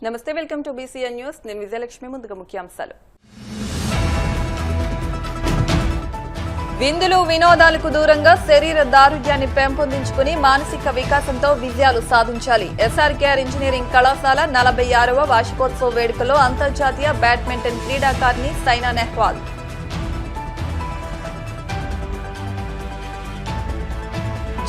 నమస్తే, welcome to BCN news. నేను విజయలక్ష్మి. ముందుగా ముఖ్యాంశాలు. విందులు వినోదాలకు దూరంగా శరీర దారుఢ్యాన్ని పెంపొందించుకుని మానసిక వికాసంతో విజయాలు సాధించాలి. ఎస్ఆర్కేఆర్ ఇంజనీరింగ్ కళాశాల 46వ వార్షికోత్సవ వేడుకలో అంతర్జాతీయ బ్యాడ్మింటన్ క్రీడాకారిణి సైనా నెహ్వాల్.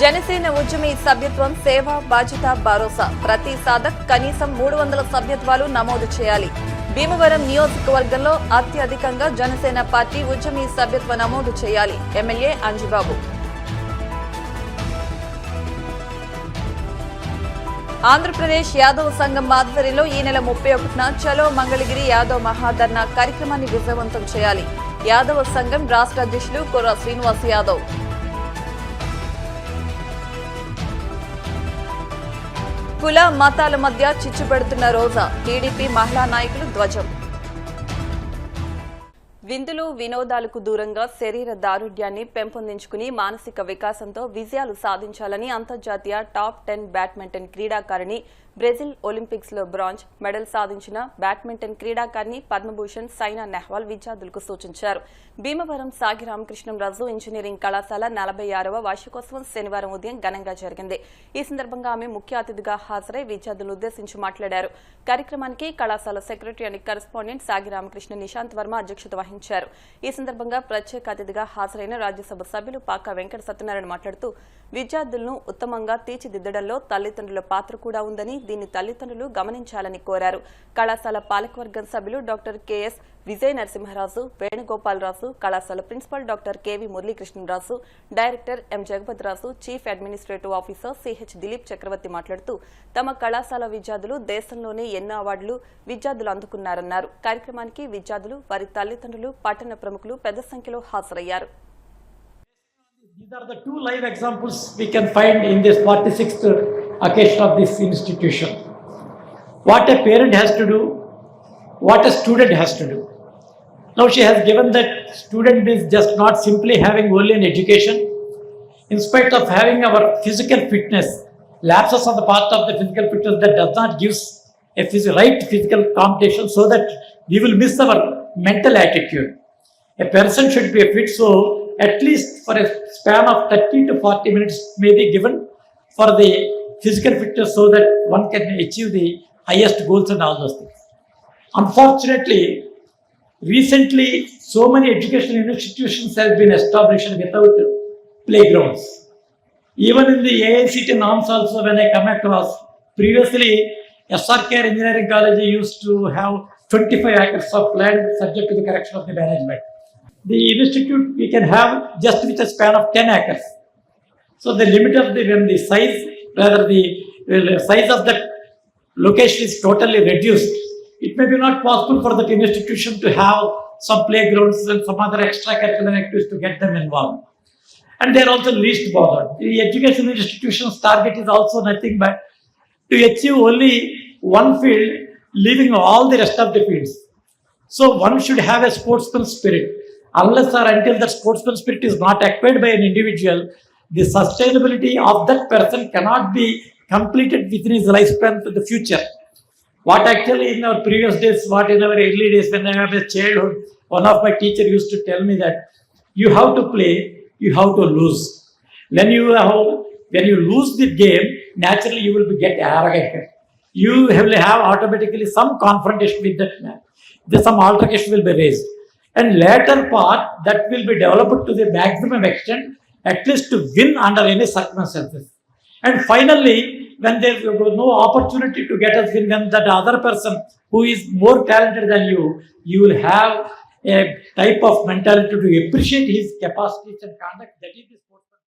జనసేన ఉద్యమి సభ్యత్వం, సేవ, బాధ్యత, భరోసా. ప్రతి సాధక్ కనీసం 300 సభ్యత్వాలు నమోదు చేయాలి. భీమవరం నియోజకవర్గంలో అత్యధికంగా జనసేన పార్టీ ఉద్యమి సభ్యత్వ నమోదు చేయాలి. ఎమ్మెల్యే అంజిబాబు. ఆంధ్రప్రదేశ్ యాదవ్ సంఘం ఆధ్వర్యంలో ఈ నెల 31న చలో మంగళగిరి యాదవ్ మహాధర్నా కార్యక్రమాన్ని విజయవంతం చేయాలి. యాదవ సంఘం రాష్ట్ర అధ్యక్షులు కొర్ర శ్రీనివాస్ యాదవ్. కుల మతాల మధ్య చిచ్చుపెడుతున్న రోజా, టీడీపీ మహిళా నాయకులు ధ్వజం. విందులు వినోదాలకు దూరంగా శరీర దారుఢ్యాన్ని పెంపొందించుకుని మానసిక వికాసంతో విజయాలు సాధించాలని అంతర్జాతీయ టాప్ 10 బ్యాడ్మింటన్ క్రీడాకారిణి, బ్రెజిల్ ఒలింపిక్స్ లో బ్రాంజ్ మెడల్ సాధించిన బ్యాడ్మింటన్ క్రీడాకారిణి పద్మభూషణ్ సైనా నెహ్వాల్ విద్యార్థులకు సూచించారు. భీమవరం సాగి రామకృష్ణంరాజు ఇంజనీరింగ్ కళాశాల 46వ వార్షికోత్సవం శనివారం ఉదయం ఘనంగా జరిగింది. ఈ సందర్భంగా ఆమె ముఖ్య అతిథిగా హాజరై విద్యార్థులను ఉద్దేశించి మాట్లాడారు. కార్యక్రమానికి కళాశాల సెక్రటరీ అండ్ కరెస్పాండెంట్ సాగి రామకృష్ణ నిశాంత్ వర్మ అధ్యక్షత వహించారు. ఈ సందర్భంగా ప్రత్యేక అతిథిగా హాజరైన రాజ్యసభ సభ్యులు పాకా వెంకట సత్యనారాయణ మాట్లాడుతూ విద్యార్థులను ఉత్తమంగా తీర్చిదిద్దడంలో తల్లిదండ్రుల పాత్ర కూడా ఉందని, దీన్ని తల్లిదండ్రులు గమనించాలని కోరారు. కళాశాల పాలకవర్గం సభ్యులు డాక్టర్ కెఎస్ విజయ నరసింహరాజు, వేణుగోపాలరాజు, కళాశాల principal doctor KV Muralikrishnaraju, director M Jagapathiraju, chief administrative officer CH Dilip Chakravarthi మాట్లాడుతూ తమ కళాశాల విద్యార్థులు దేశంలోనే ఎన్నో అవార్డులు విద్యార్థులు అందుకున్నారన్నారు. కార్యక్రమానికి విద్యార్థులు, వారి తల్లిదండ్రులు, పట్టణ ప్రముఖులు పెద్ద సంఖ్యలో హాజరయ్యారు. These are the two live examples we can find in this 46th occasion of this institution. What a parent has to do, what a student has to do. Now she has given that student is just not simply having only an education. In spite of having our physical fitness, lapses on the part of the physical fitness that does not give a right physical competition, so that we will miss our mental attitude. A person should be fit, so at least for a span of 30 to 40 minutes may be given for the physical fitness, so that one can achieve the highest goals and all those things. Unfortunately, recently so many educational institutions have been established without playgrounds. Even in the AICT norms also, when I come across, previously SRKR Engineering College used to have 25 acres of land subject to the correction of the management. The institute we can have just with a span of 10 acres. So the limit of when the size, rather the size of that location is totally reduced, it may be not possible for that institution to have some playgrounds and some other extracurricular activities to get them involved. And they are also least bothered. The education institution's target is also nothing but to achieve only one field, leaving all the rest of the fields. So one should have a sportsman spirit. Unless or until that sportsman spirit is not acquired by an individual, the sustainability of that person cannot be completed within his lifespan to the future. What actually in our previous days, what in our early days when I was a childhood, one of my teachers used to tell me that you have to play, you have to lose. When you lose the game, naturally you will get arrogant. You will have automatically some confrontation with that man. Some altercation will be raised. And later part that will be developed to the maximum extent, at least to win under any circumstances. And finally, when there is no opportunity to get us win, when that other person who is more talented than you, you will have a type of mentality to appreciate his capacities and conduct. That is the sportsman.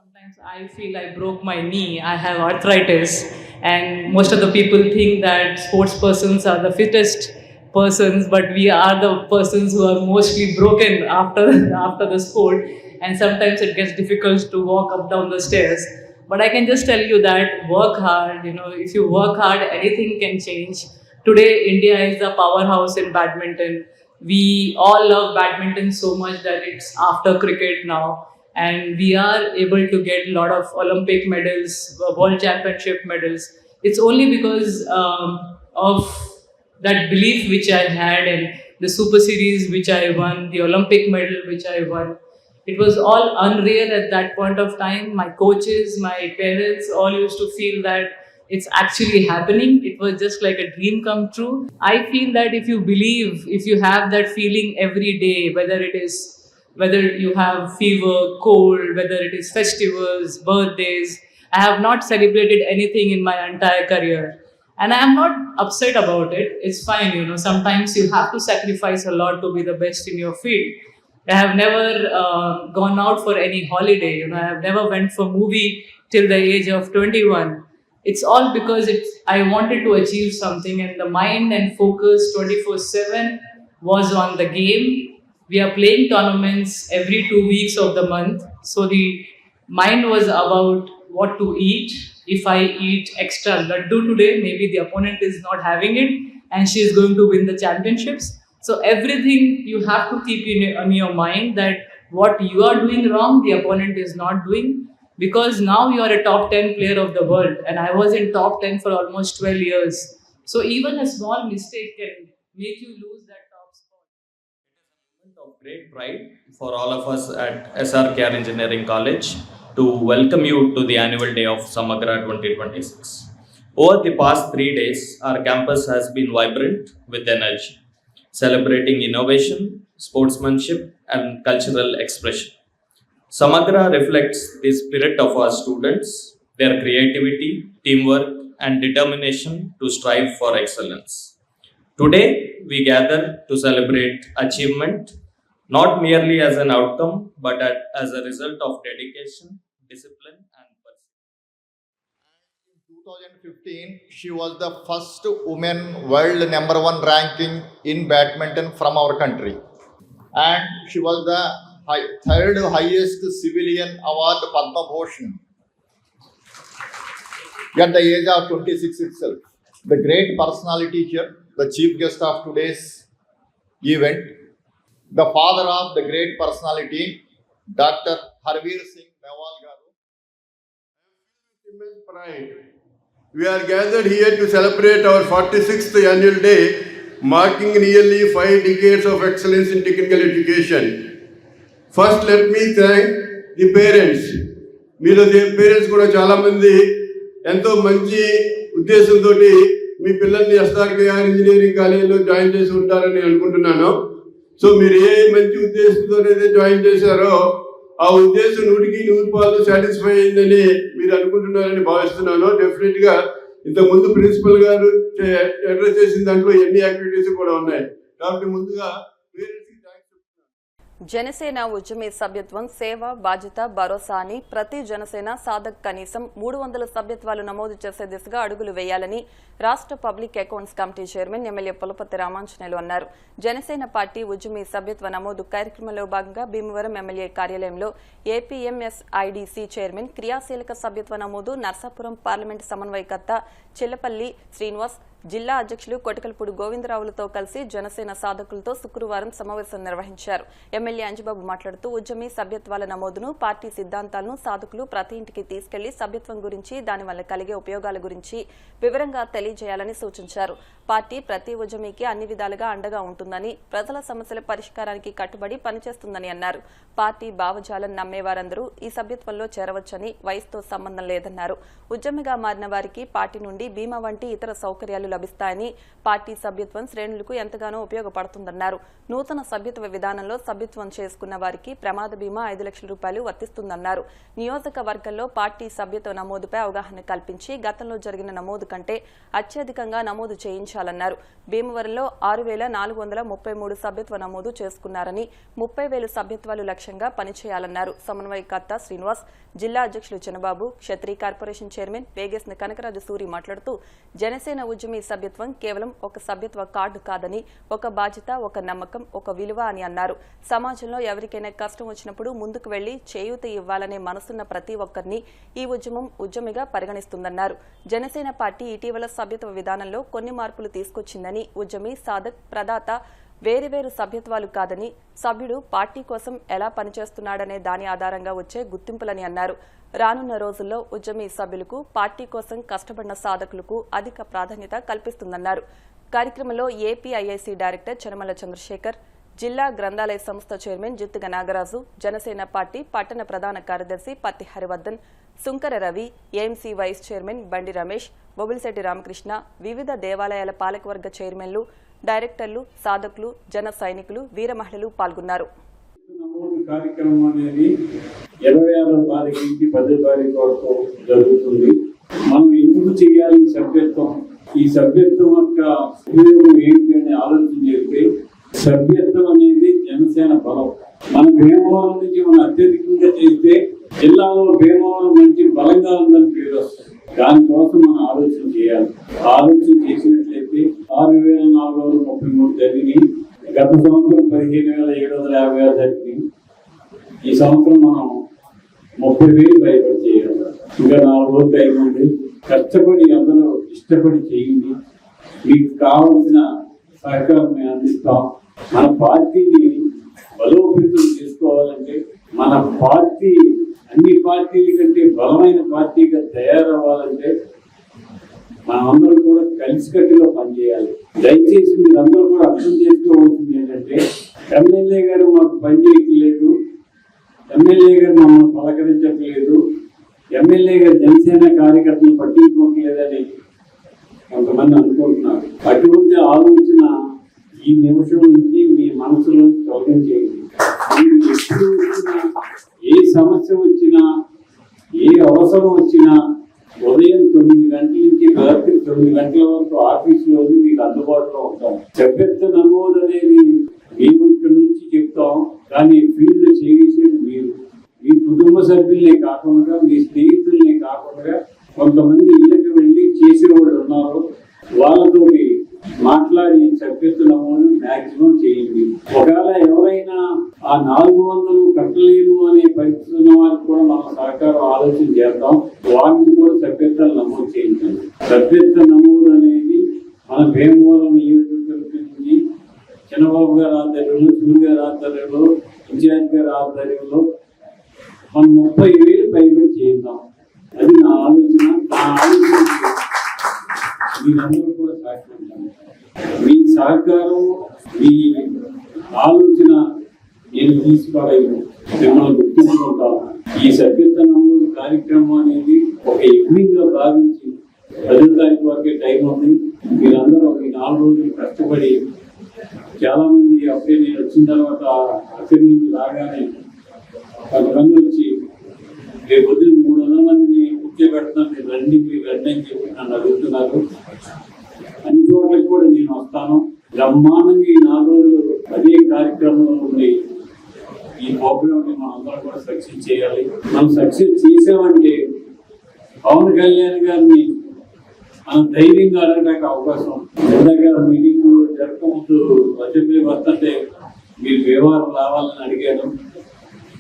Sometimes I feel I broke my knee, I have arthritis, and most of the people think that sports persons are the fittest persons, but we are the persons who are mostly broken after the sport, and sometimes it gets difficult to walk up down the stairs. But I can just tell you that work hard. If you work hard, anything can change. Today India is the powerhouse in badminton. We all love badminton so much that it's after cricket now, and we are able to get a lot of Olympic medals, world championship medals. it's only because of that belief which I had, and the Super Series which I won, the Olympic medal which I won. It was all unreal at that point of time. My coaches, my parents all used to feel that it's actually happening. It was just like a dream come true. I feel that if you believe, if you have that feeling every day, whether you have fever, cold, whether it is festivals, birthdays, I have not celebrated anything in my entire career. And I am not upset about it. It's fine, Sometimes you have to sacrifice a lot to be the best in your field. I have never gone out for any holiday. I have never went for movie till the age of 21. It's all because I wanted to achieve something, and the mind and focus 24/7 was on the game. We are playing tournaments every 2 weeks of the month, so the mind was about what to eat. If I eat extra laddu today, maybe the opponent is not having it, and she is going to win the championships. So everything you have to keep in your mind that what you are doing wrong, the opponent is not doing, because now you are a top 10 player of the world, and I was in top 10 for almost 12 years. So even a small mistake can make you lose that top spot. Of great pride for all of us at SRKR Engineering College to welcome you to the annual day of Samagra 2026. Over the past 3 days, our campus has been vibrant with energy, celebrating innovation, sportsmanship, and cultural expression. Samagra reflects the spirit of our students, their creativity, teamwork, and determination to strive for excellence. Today, we gather to celebrate achievement, not merely as an outcome, but as a result of dedication, discipline, and pursuit. In 2015, she was the first woman world #1 ranking in badminton from our country. And she was the third highest civilian award, Padma Bhushan, at the age of 26 itself. The great personality here, the chief guest of today's event, the father of the great personality, Dr. Harveer Singh Mehwal Garu. Immense pride. We are gathered here to celebrate our 46th annual day, marking nearly 5 decades of excellence in technical education. First, let me thank the parents. మీరు parents కూడా చాలామంది ఎంతో మంచి ఉద్దేశంతో మీ పిల్లల్ని SRKR engineering కాలేజీలో join చేసి ఉంటారని అనుకుంటున్నాను. సో మీరు ఏ మంచి ఉద్దేశంతో అయితే జాయిన్ చేశారో ఆ ఉద్దేశం 100% సాటిస్ఫై అయిందని మీరు అనుకుంటున్నారని భావిస్తున్నాను. డెఫినెట్గా ఇంతకుముందు ప్రిన్సిపల్ గారు అడ్రస్ చేసిన దాంట్లో ఎన్ని యాక్టివిటీస్ కూడా ఉన్నాయి. కాబట్టి ముందుగా జనసేన ఉద్యమి సభ్యత్వం సేవ బాధ్యత భరోసా అని ప్రతి జనసేన సాధక్ కనీసం 300 సభ్యత్వాలు నమోదు చేసే దిశగా అడుగులు వేయాలని రాష్ట్ర public accounts committee chairman MLA Pulaparthi Ramanjaneyulu అన్నారు. జనసేన పార్టీ ఉద్యమి సభ్యత్వ నమోదు కార్యక్రమంలో భాగంగా భీమవరం ఎమ్మెల్యే కార్యాలయంలో ఏపీఎంఎస్ఐడిసి చైర్మన్ క్రియాశీలక సభ్యత్వ నమోదు నర్సాపురం పార్లమెంటు సమన్వయకర్త చిల్లపల్లి శ్రీనివాస్, జిల్లా అధ్యక్షులు కొటకల్పూడి గోవిందరావులతో కలిసి జనసేన సాధకులతో శుక్రవారం సమావేశం నిర్వహించారు. ఎమ్మెల్యే అంజబాబు మాట్లాడుతూ ఉద్యమి సభ్యత్వాల నమోదును, పార్టీ సిద్ధాంతాలను సాధకులు ప్రతి ఇంటికి తీసుకెళ్లి సభ్యత్వం గురించి, దానివల్ల కలిగే ఉపయోగాల గురించి వివరంగా తెలియజేయాలని సూచించారు. పార్టీ ప్రతి ఉద్యమికి అన్ని విధాలుగా అండగా ఉంటుందని, ప్రజల సమస్యల పరిష్కారానికి కట్టుబడి పనిచేస్తుందని అన్నారు. పార్టీ భావజాలం నమ్మేవారందరూ ఈ సభ్యత్వంలో చేరవచ్చని, వయసుతో సంబంధం లేదన్నారు. ఉద్యమిగా మారిన వారికి పార్టీ నుండి బీమా వంటి ఇతర సౌకర్యాలు లభిస్తాయని, పార్టీ సభ్యత్వం శ్రేణులకు ఎంతగానో ఉపయోగపడుతుందన్నారు. నూతన సభ్యత్వ విధానంలో సభ్యత్వం చేసుకున్న వారికి ప్రమాద బీమా 5 లక్షల రూపాయలు వర్తిస్తుందన్నారు. నియోజకవర్గంలో పార్టీ సభ్యత్వ నమోదుపై అవగాహన కల్పించి గతంలో జరిగిన నమోదు కంటే అత్యధికంగా నమోదు చేయించాలన్నారు. భీమవరంలో 6,433 సభ్యత్వ నమోదు చేసుకున్నారని, 30,000 సభ్యత్వాలు లక్ష్యంగా పనిచేయాలన్నారు. సమన్వయకర్త శ్రీనివాస్, జిల్లా అధ్యక్షులు చిన్నబాబు, క్షత్రి కార్పొరేషన్ చైర్మన్ వేగేసిన కనకరాజు సూరి మాట్లాడుతూ జనసేన ఉద్యమి సభ్యత్వం కేవలం ఒక సభ్యత్వ కార్డు కాదని, ఒక బాధ్యత, ఒక నమ్మకం, ఒక విలువ అని అన్నారు. సమాజంలో ఎవరికైనా కష్టం వచ్చినప్పుడు ముందుకు వెళ్లి చేయూత ఇవ్వాలనే మనసున్న ప్రతి ఒక్కరిని ఈ ఉద్యమం ఉద్యమిగా పరిగణిస్తుందన్నారు. జనసేన పార్టీ ఇటీవల సభ్యత్వ విధానంలో కొన్ని మార్పులు తీసుకొచ్చిందని, ఉద్యమి, సాధక్, ప్రదాత వేరువేరు సభ్యత్వాలు కాదని సభ్యుడు పార్టీ కోసం ఎలా పనిచేస్తున్నాడనే దాని ఆధారంగా వచ్చే గుర్తింపులని అన్నారు. రానున్న రోజుల్లో ఉద్యమి సభ్యులకు పార్టీ కోసం కష్టపడిన సాధకులకు అధిక ప్రాధాన్యత కల్పిస్తుందన్నారు. కార్యక్రమంలో ఏపీఐఐసీ డైరెక్టర్ చనమల చంద్రశేఖర్, జిల్లా గ్రంథాలయ సంస్థ చైర్మన్ జిత్తుగ నాగరాజు, జనసేన పార్టీ పట్టణ ప్రధాన కార్యదర్శి Patti Harivardhan, Sunkara Ravi, AMC vice chairman Bandi Ramesh, బొబిలిశెట్టి Ramakrishna, వివిధ దేవాలయాల పాలకవర్గ చైర్మన్లు, డైరెక్టర్లు, సాధకులు, జన సైనికులు, వీర మహిళలు పాల్గొన్నారు. కార్యక్రమం అనేది 26వ తారీఖు నుంచి 10వ తారీఖు వరకు జరుగుతుంది. మనం ఎందుకు చేయాలి ఈ సభ్యత్వం యొక్క ఉపయోగం ఏంటి అని ఆలోచన చేస్తే, సభ్యత్వం అనేది జనసేన బలం. మన భీమవరం నుంచి మనం అత్యధికంగా చేస్తే జిల్లాలో భీమవరం మంచి బలంగా ఉందని పేరు వస్తుంది. దానికోసం మనం ఆలోచన చేయాలి. ఆలోచన చేసినట్లయితే 6,433 జరిగినాయి. గత సంవత్సరం 15,756 జరిగింది. ఈ సంవత్సరం మనం 30,000 భయపడి చేయాలి. ఇంకా 4 రోజులు టైం ఉంది. కష్టపడి అందరూ ఇష్టపడి చేయండి. మీకు కావాల్సిన సహకారం మేము అందిస్తాం. మన పార్టీని బలోపేతం చేసుకోవాలంటే, మన పార్టీ అన్ని పార్టీల కంటే బలమైన పార్టీగా తయారవ్వాలంటే మనమందరం కూడా కలిసికట్టుగా పనిచేయాలి. దయచేసి మీరందరూ కూడా అర్థం చేసుకోవాల్సింది ఏంటంటే, ఎమ్మెల్యే గారు మాకు పనిచేయట్లేదు, ఎమ్మెల్యే గారు మమ్మల్ని పలకరించట్లేదు, ఎమ్మెల్యే గారు జనసేన కార్యకర్తలు పట్టించుకోవట్లేదని కొంతమంది అనుకుంటున్నారు. అటువంటి ఆలోచన ఈ నిమిషం నుంచి మీ మనసులో తొలగం చేయండి. మీరు ఎప్పుడు వచ్చినా, ఏ సమస్య వచ్చినా, ఏ అవసరం వచ్చినా ఉదయం 9 గంటల నుంచి రాత్రి 9 గంటల వరకు ఆఫీసులో మీకు అందుబాటులో ఉంటాం. సభ్యత్వ నమోదు అనేది మేము ఇక్కడ నుంచి చెప్తాం, కానీ ఫీల్డ్ చేసేది మీరు. మీ కుటుంబ సభ్యుల్ని కాకుండా, మీ స్నేహితుల్ని కాకుండా కొంతమంది ఇళ్ళకి వెళ్ళి చేసిన వాళ్ళు ఉన్నారు. వాళ్ళతోటి మాట్లాడి సభ్యత్వ నమోదు మ్యాక్సిమం చేయండి. ఒకవేళ ఎవరైనా ఆ 400 కట్టలేము అనే పరిస్థితి ఉన్న వారికి కూడా మనం సహకారం ఆలోచన చేద్దాం. వారిని కూడా సభ్యత్వాలు నమోదు చేయించండి. సభ్యత్వ నమోదు అనేది మన భీమవరం నియోజకవర్గం నుంచి చంద్రబాబు గారి ఆధ్వర్యంలో, సూర్య గారి ఆధ్వర్యంలో, ఇన్ఛార్జ్ గారి ఆధ్వర్యంలో మనం 30,000 పైబడి చేద్దాం. అది నా ఆలోచన. మీరందరూ కూడా సహకరించండి. మీ సహకారం, మీ ఆలోచన నేను తీసుకోలేదు, మిమ్మల్ని గుర్తుంచుకుంటాను. ఈ సభ్యత్వ నమోదు కార్యక్రమం అనేది ఒక యజ్ఞంగా భావించి 10వ తారీఖు వరకే టైం ఉంది. మీరందరూ ఈ 4 రోజులు కష్టపడి, చాలా మంది అప్పుడే నేను వచ్చిన తర్వాత అక్కడి నుంచి రాగానే కొంతమంది వచ్చి రేపు పొద్దున 300 మందిని కూర్చోబెడతాను, మీరు రండి అని చెప్పి నన్ను అడుగుతున్నారు. అన్ని చోట్లకి కూడా నేను వస్తాను. బ్రహ్మాండంగా ఈ 4 రోజులు అదే కార్యక్రమంలో ఉండి ఈ ప్రోగ్రామ్ని మనం అందరం కూడా సక్సెస్ చేయాలి. మనం సక్సెస్ చేసామంటే పవన్ కళ్యాణ్ గారిని మనం ధైర్యంగా అడగడానికి అవకాశం. ఇందాక మీటింగ్ జరగకముందు అసెంబ్లీకి వస్తుంటే మీరు వ్యవహారం రావాలని అడిగాను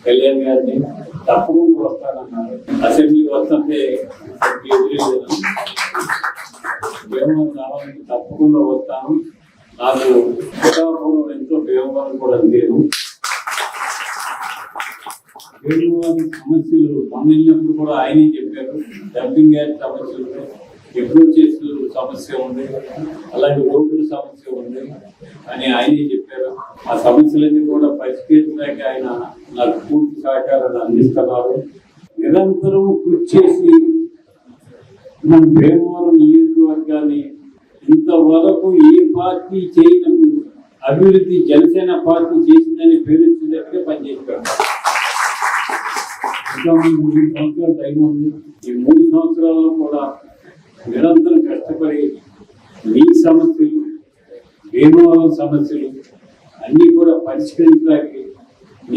కళ్యాణ్ గారిని. తప్పకుండా వస్తానన్నారు. అసెంబ్లీకి వస్తుంటే ఎదురేదాను. వ్యవహారం రావాలని తప్పకుండా వస్తాను. నాకు పిఠాపురం ఎంతో వ్యవహారం కూడా లేదు. సమస్యలు మొన్నప్పుడు కూడా ఆయనే చెప్పారు. డంపింగ్ యార్డ్ సమస్యలు, అప్రోచెస్ సమస్య ఉంది, అలాగే రోడ్ల సమస్య ఉంది అని ఆయనే చెప్పారు. ఆ సమస్యలన్నీ కూడా పరిష్కరించడానికి ఆయన నాకు పూర్తి సహకారాన్ని అందిస్తున్నారు. నిరంతరం కృషి చేసి మన భీమవరం నియోజకవర్గాన్ని ఇంతవరకు ఏ పార్టీ చేయని అభివృద్ధి జనసేన పార్టీ చేసిందని పేరుగా పనిచేశారు. ఇంకా 3 సంవత్సరాల టైం ఉంది. ఈ 3 సంవత్సరాల్లో కూడా నిరంతరం కష్టపడి మీ సమస్యలు, భీమవరం సమస్యలు అన్నీ కూడా పరిష్కరించడానికి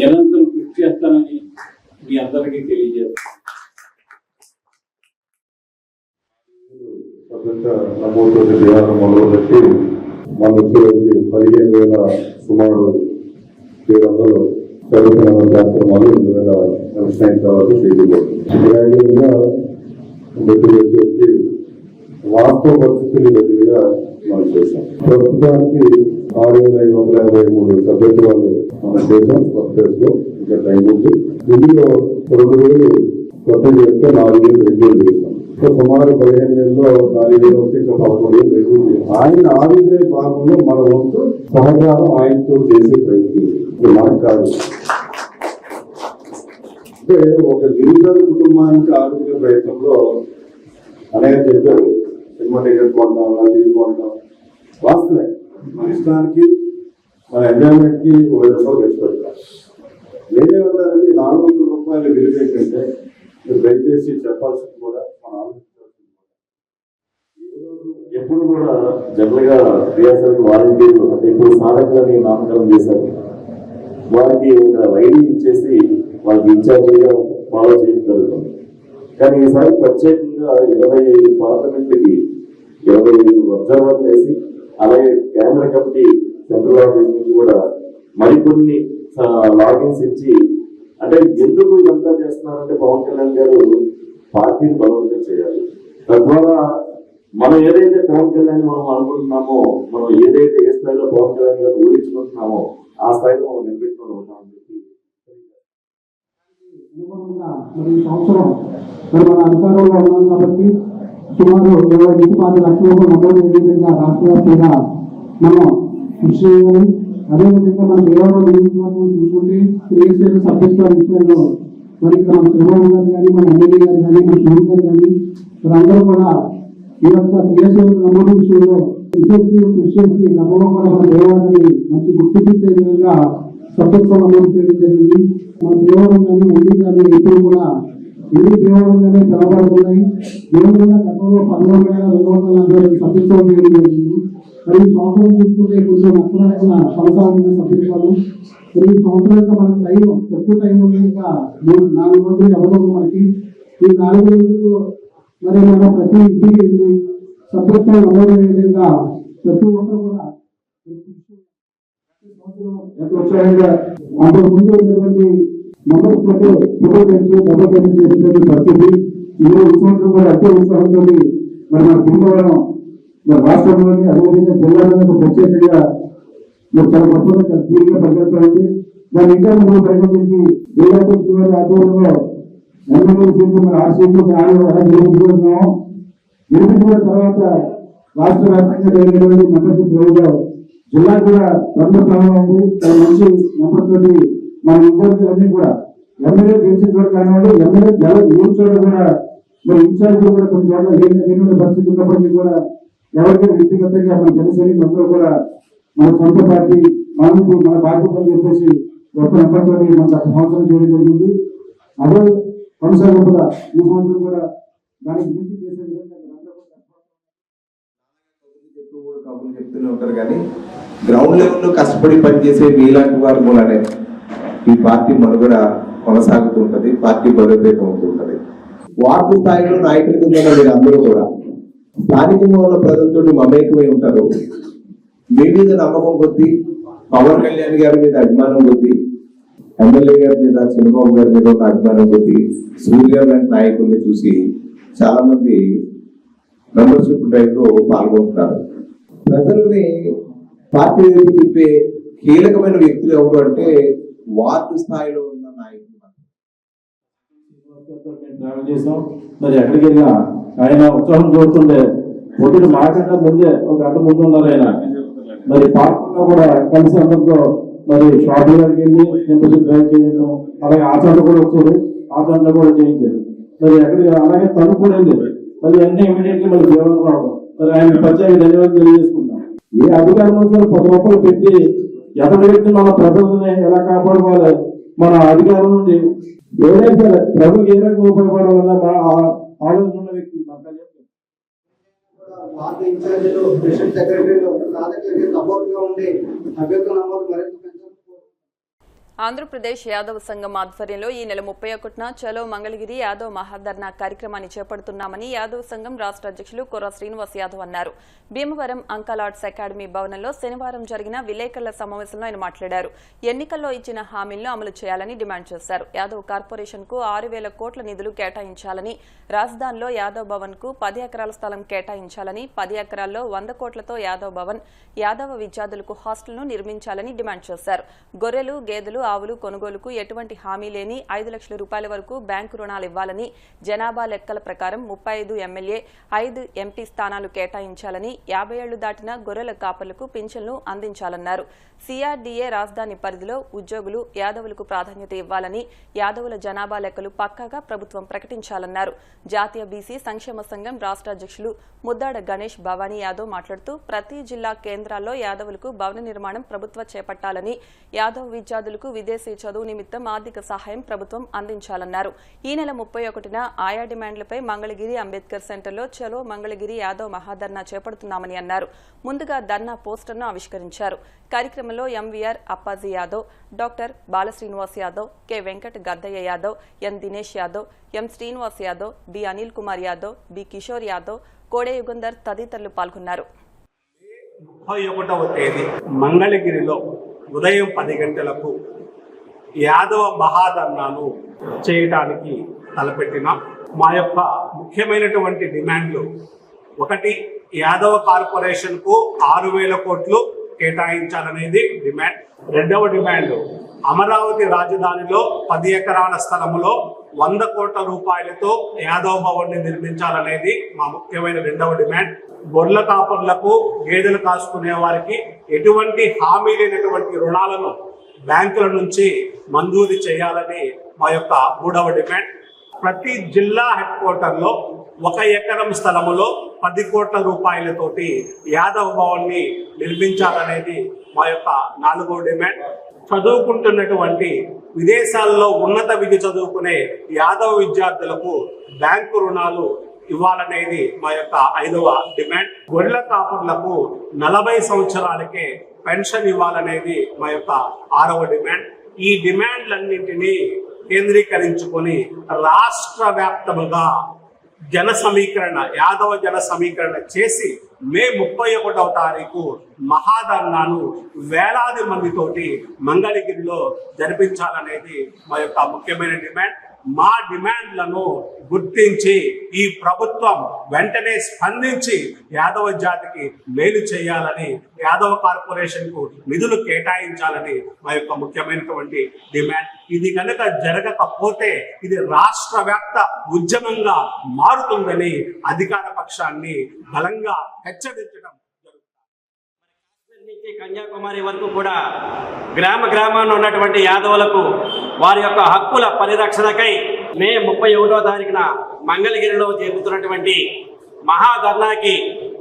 నిరంతరం కృషి చేస్తానని మీ అందరికీ తెలియజేస్తాను. నమోదు విధానం మొదలుపెట్టి మన వచ్చేసి 15,000 సుమారు 700 చదువుతున్న కార్యక్రమాలు 2009 తర్వాత చేయబోతుంది. వచ్చి వాస్తవ పరిస్థితులు దగ్గరగా మనం చేసాం. ప్రస్తుతానికి 6,553 సబ్జెక్టు వాళ్ళు మనం చేసాం ఫస్ట్ ఫేజ్ లో. ఇంకా టైం ఉంది. ఇందులో 2,000 కొత్త చేస్తే 4,000 రెగ్యులర్ చేస్తాం. సుమారు 15 నెలల్లో 4,000 వస్తే ఇంకా 13,000 రెగ్యులర్ చేస్తాం. ఆయన 6,000 భాగంలో మన వంతు సహకారం ఆయనతో చేసే ప్రయత్నం మనకు కాదు. అంటే ఒక గిరిజన కుటుంబానికి ఆర్థిక ప్రయత్నంలో అనేక చెప్పారు. సినిమా టికెట్ కొంటాం, అది కొంటాం. వాస్తవే, మన ఇష్టానికి మన ఎంజాయ్మెంట్ కి 1,000 రూపాయలు ఖర్చు పెడతాం. వేరే వాళ్ళకి 400 రూపాయలు విలువ ఏంటంటే మీరు దయచేసి చెప్పాల్సింది కూడా మన ఆలోచించాల్సింది. ఎప్పుడు కూడా జనరల్ గా క్రియాశీలక వాలంటీర్లు అంటే ఇప్పుడు సాధకులని నామకరణం చేశారు. వారికి ఒక ఐడి ఇచ్చేసి వాళ్ళకి ఇన్ఛార్జిగా ఫాలో చేయడం జరుగుతుంది. కానీ ఈసారి ప్రత్యేకంగా 25 పార్లమెంట్లకి 25 అబ్జర్వర్లు వేసి, అలాగే కేంద్ర కమిటీ సెంట్రల్ ఆఫీస్ నుంచి కూడా మరికొన్ని లాగిన్స్ ఇచ్చి, అంటే ఎందుకు ఇదంతా చేస్తున్నారంటే పవన్ కళ్యాణ్ గారు పార్టీని బలోపేతం చేయాలి. తద్వారా మనం ఏదైతే పవన్ కళ్యాణ్ మనం అనుకుంటున్నామో, మనం ఏదైతే ఏ స్థాయిలో పవన్ కళ్యాణ్ గారు ఊహించుకుంటున్నామో ఆ స్థాయిలో మనం నిలబెట్టుకుని ఉంటామని చెప్పి మరి ఈ సంవత్సరం మరి మన అధికారంలో ఉన్నాం కాబట్టి సుమారు 25 లక్షల రూపాయలు విధంగా రాష్ట్ర వ్యాప్తంగా మనం కృషి చేయాలి. అదేవిధంగా మన దేవాలయం నియోజకవర్గం చూసుకుంటే క్రియేషన్ సబ్జెక్టుల విషయంలో మరి ఇక్కడ మన చంద్రబాబు గారు కానీ, మన ఎమ్మెల్యే గారు కానీ, మన శివుడు గారు కానీ మరి అందరూ కూడా ఈ యొక్క క్రియేషన్ నమోదు విషయంలో కృషి చేసి గతంలో కూడా మన దేవాలయాన్ని మంచి గుర్తించే విధంగా సబ్జెక్టులు నమోదు చేయడం జరిగింది. మన దేవాలయం కానీ ఎండి కానీ ఎప్పుడు కూడా ఎండి దేవాలయంగానే పిలవబడుతున్నాయి. మేము కూడా గతంలో 12,240 సబ్జెక్టులు చేయడం జరిగింది. మరి ఈ సంవత్సరం చూసుకుంటే కొంచెం నష్టమైన కొనసాగుతున్న సబ్జెక్టులు. మరి ఈ సంవత్సరం యొక్క మనకు టైం తక్కువ టైం ఉంది. ఇంకా 4 రోజులు ఎవరో మనకి ఈ 4 రోజులు మరి మనం ప్రతి ఇంటికి వెళ్ళి సబ్జెక్టులు నమోదు విధంగా ప్రతి ఒక్కరు కూడా అంతకు ముందు ఉన్నటువంటి మెంబర్స్ బట్టి ఫోటో తెలుసు డబ్బు చేసేటువంటి పరిస్థితి ఈ సంవత్సరం కూడా అత్య ఉత్సాహంతో మరి మన భీమవరం మరి రాష్ట్రంలోని అదేవిధంగా జిల్లాలో ప్రత్యేకంగా మరి చాలా గొప్పగా చాలా స్పీడ్గా పరిగెత్తాలండి. దాన్ని ఇంకా ముందు ప్రయత్నించి జిల్లా వారి ఆధ్వర్యంలో ఎమ్మెల్యే సీట్లు మరి 6 సీట్లు ఎలా నిర్మించుకుంటున్నాము. నిర్మించిన తర్వాత రాష్ట్ర వ్యాప్తంగా జరిగినటువంటి మెంబర్షిప్ రోజు జిల్లా కూడా ప్రముఖ స్థానంలో ఉంది. దాని నుంచి మెంబర్ తోటి మన విద్యార్థులన్నీ కూడా ఎమ్మెల్యే గెలిచిన చోట కానివ్వండి, ఎమ్మెల్యే లేని చోట కూడా మరి ఇన్ఛార్జీలు కూడా కొన్ని చోట్ల లేని పరిస్థితి ఉన్నప్పటికీ కూడా ఎవరికైనా వ్యక్తిగతంగా మన జనసైనికులు అందరూ కూడా మన సొంత పార్టీ మనకు మన బాధ్యతలు చెప్పేసి గొప్ప నెంబర్తో మన సంవత్సరం చేయడం జరిగింది. అదే కొనసాగం కూడా ఈ సంవత్సరం కూడా దానికి మించి చేసే విధంగా కబుర్లు చెప్తూనే ఉంటారు. కానీ గ్రౌండ్ లెవెల్లో కష్టపడి పనిచేసే మీలాంటి వారి మూలనే ఈ పార్టీ మనుగడ కొనసాగుతూ ఉంటుంది, పార్టీ బలోపేతం అవుతూ ఉంటుంది. వార్డు స్థాయిలో నాయకుల కింద మీరు అందరూ కూడా స్థానికంగా ఉన్న ప్రజలతో మమేకమై ఉంటారు. మీ మీద నమ్మకం కొద్దీ, పవన్ కళ్యాణ్ గారి మీద అభిమానం కొద్దీ, ఎమ్మెల్యే గారి మీద, చంద్రబాబు గారి మీద ఉన్న అభిమానం కొద్దీ సూర్య గారి లాంటి నాయకుల్ని చూసి చాలా మంది మెంబర్షిప్ డ్రైవ్ లో పాల్గొంటున్నారు. ప్రజల్ని పార్టీ వైపు తిప్పే కీలకమైన వ్యక్తులు ఎవరు అంటే వార్డు స్థాయిలో ఉన్న నాయకులు. ట్రావెల్ చేసాం. మరి ఎక్కడికి వెళ్ళినా ఆయన ఉత్సాహం చూస్తుండే ఒకటి మాకంటే ముందే ఒక గంట ముందు ఉన్నారు ఆయన. మరి పార్కుల్లో కూడా కలిసి అందరితో మరి షాపింగ్ గారికి వెళ్ళి మెంబర్షిప్ డ్రైవ్ చేయడం, అలాగే ఆచరణ కూడా వచ్చారు, ఆచరణ కూడా చేయించారు. మరి ఎక్కడికి అలాగే తను కూడా వెళ్ళారు. మరి అన్ని ఇమీడియట్లీ మళ్ళీ దేవాలయం రావడం, మరి ఆయన ప్రత్యేక ధన్యవాదాలు తెలియజేసుకుంటాం. ఏ అధికారం సరే 10 రూపాయలు పెట్టి ఎదటి మన ప్రజలని ఎలా కాపాడుకోవాలి, మన అధికారం నుండి ఏదైనా సరే ప్రజలకు ఏ రకంగా ఉపయోగపడాలన్న ఆలోచన ఉన్న వ్యక్తి మన కళ్యాణ్. పార్టీ ఇన్ఛార్జీలు, ప్రెసిడెంట్ సెక్రటరీలు సాధకులకి సపోర్ట్ గా ఉండి అభ్యర్థుల నమోదు మరింత ఆంధ్రప్రదేశ్ యాదవ్ సంఘం ఆధ్వర్యంలో ఈ నెల 31న చలో మంగళగిరి యాదవ్ మహాధర్నా కార్యక్రమాన్ని చేపడుతున్నామని యాదవ్ సంఘం రాష్ట్ర అధ్యక్షులు కొర్ర శ్రీనివాస్ యాదవ్ అన్నారు. భీమవరం అంకల్ ఆర్ట్స్ అకాడమీ భవనంలో శనివారం జరిగిన విలేకరుల సమావేశంలో ఆయన మాట్లాడారు. ఎన్నికల్లో ఇచ్చిన హామీలను అమలు చేయాలని డిమాండ్ చేశారు. యాదవ్ కార్పొరేషన్ కు 6,000 కోట్ల నిధులు కేటాయించాలని, రాజధానిలో యాదవ్ భవన్ కు 10 ఎకరాల స్థలం కేటాయించాలని, 10 ఎకరాల్లో 100 కోట్లతో యాదవ్ భవన్, యాదవ విద్యార్థులకు హాస్టల్ను నిర్మించాలని డిమాండ్ చేశారు. గొర్రెలు, గేదెలు, ఆవులు కొనుగోలుకు ఎటువంటి హామీ లేని 5 లక్షల రూపాయల వరకు బ్యాంకు రుణాలు ఇవ్వాలని, జనాభా లెక్కల ప్రకారం 35 ఎమ్మెల్యే, 5 ఎంపీ స్థానాలు కేటాయించాలని, 50 ఏళ్లు దాటిన గొర్రెల కాపర్లకు పింఛన్లు అందించాలన్నారు. సిఆర్డీఏ రాజధాని పరిధిలో ఉద్యోగులు యాదవులకు ప్రాధాన్యత ఇవ్వాలని, యాదవుల జనాభా లెక్కలు పక్కాగా ప్రభుత్వం ప్రకటించాలన్నారు. జాతీయ బీసీ సంక్షేమ సంఘం రాష్ట్ర అధ్యక్షులు ముద్దాడ గణేష్ భవానీ యాదవ్ మాట్లాడుతూ ప్రతి జిల్లా కేంద్రాల్లో యాదవులకు భవన నిర్మాణం ప్రభుత్వం చేపట్టాలని, యాదవ్ విద్యార్థులకు విదేశీ చదువు నిమిత్తం ఆర్థిక సహాయం ప్రభుత్వం అందించాలన్నారు. ఈ నెల 31న ఆయా డిమాండ్లపై మంగళగిరి అంబేద్కర్ సెంటర్లో చలో మంగళగిరి యాదవ్ మహాధర్నా చేపడుతున్నామని అన్నారు. ముందుగా ధర్నా పోస్టర్ను ఆవిష్కరించారు. కార్యక్రమంలో MVR Appaji Yadav, doctor Balasrinivas Yadav, K Venkata Gaddaiah Yadav, N Dinesh Yadav, M Srinivas Yadav, B Anil Kumar Yadav, B Kishore Yadav, Kode Yugandhar తదితరులు పాల్గొన్నారు. 31వ తేదీ మంగళగిరిలో ఉదయం 10 గంటలకు యాదవ మహాధర్నాను చేయడానికి తలపెట్టినాం. మా యొక్క ముఖ్యమైనటువంటి డిమాండ్లు: 1, యాదవ కార్పొరేషన్కు 6,000 కోట్లు కేటాయించాలనేది డిమాండ్. 2వ డిమాండ్, అమరావతి రాజధానిలో 10 ఎకరాల స్థలంలో 100 కోట్ల రూపాయలతో యాదవ్ భవన్ ని నిర్మించాలనేది మా ముఖ్యమైన 2వ డిమాండ్. గొర్రెల కాపర్లకు, గేదెలు కాసుకునే వారికి ఎటువంటి హామీ లేనటువంటి రుణాలను బ్యాంకుల నుంచి మంజూరు చేయాలని మా యొక్క 3వ డిమాండ్. ప్రతి జిల్లా హెడ్ క్వార్టర్లో 1 ఎకరం స్థలములో 10 కోట్ల రూపాయలతోటి యాదవ్ భవన్ ని నిర్మించాలనేది మా యొక్క 4వ డిమాండ్. చదువుకుంటున్నటువంటి విదేశాల్లో ఉన్నత విద్య చదువుకునే యాదవ్ విద్యార్థులకు బ్యాంకు రుణాలు ఇవ్వాలనేది మా యొక్క 5వ డిమాండ్. గొర్రెల కాపర్లకు 40 సంవత్సరాలకే పెన్షన్ ఇవ్వాలనేది మా యొక్క 6వ డిమాండ్. ఈ డిమాండ్లన్నింటినీ కేంద్రీకరించుకొని రాష్ట్ర వ్యాప్తముగా యాదవ జన సమీకరణ చేసి మే 31వ తారీఖు మహాధర్నాను వేలాది మందితోటి మంగళగిరిలో జరిపించాలనేది మా యొక్క ముఖ్యమైన డిమాండ్. మా డిమాండ్లను గుర్తించి ఈ ప్రభుత్వం వెంటనే స్పందించి యాదవ జాతికి మేలు చేయాలని, యాదవ కార్పొరేషన్ కు నిధులు కేటాయించాలని మా యొక్క ముఖ్యమైనటువంటి డిమాండ్. ఇది కనుక జరగకపోతే ఇది రాష్ట్ర వ్యాప్త ఉద్యమంగా మారుతుందని అధికార పక్షాన్ని బలంగా హెచ్చరించడం నుంచి కన్యాకుమారి వరకు కూడా గ్రామాల్లో ఉన్నటువంటి యాదవులకు వారి యొక్క హక్కుల పరిరక్షణకై మే 31వ తారీఖున మంగళగిరిలో జరుగుతున్నటువంటి మహాధర్నాకి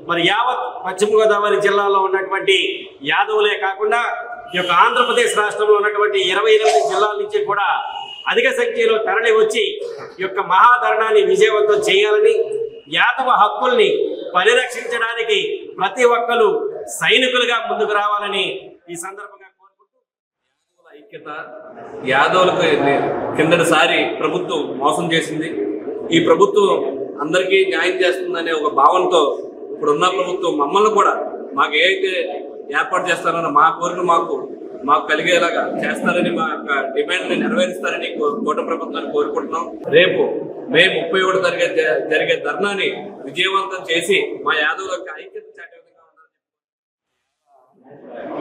మరి యావత్ పశ్చిమ గోదావరి జిల్లాలో ఉన్నటువంటి యాదవులే కాకుండా ఈ యొక్క ఆంధ్రప్రదేశ్ రాష్ట్రంలో ఉన్నటువంటి 28 జిల్లాల నుంచి కూడా అధిక సంఖ్యలో తరలి వచ్చి ఈ యొక్క మహాధర్నాన్ని విజయవంతం చేయాలని, యాదవ హక్కుల్ని పరిరక్షించడానికి ప్రతి ఒక్కరు సైనికులుగా ముందుకు రావాలని ఈ సందర్భంగా కోరుకుంటూ, ఐక్యత యాదవులకు కిందటిసారి ప్రభుత్వం మోసం చేసింది. ఈ ప్రభుత్వం అందరికీ న్యాయం చేస్తుందనే ఒక భావనతో ఇప్పుడున్న ప్రభుత్వం మమ్మల్ని కూడా మాకు ఏదైతే ఏర్పాటు చేస్తారన్న మా కోరిక మాకు కలిగేలాగా చేస్తారని, మా యొక్క డిమాండ్ని నెరవేరుస్తారని కూటమి ప్రభుత్వాన్ని కోరుకుంటున్నాం. రేపు మే 31వ తారీఖు జరిగే ధర్నాని విజయవంతం చేసి మా యాదవులకు ఐక్యత చాటే విధంగా ఉండాలని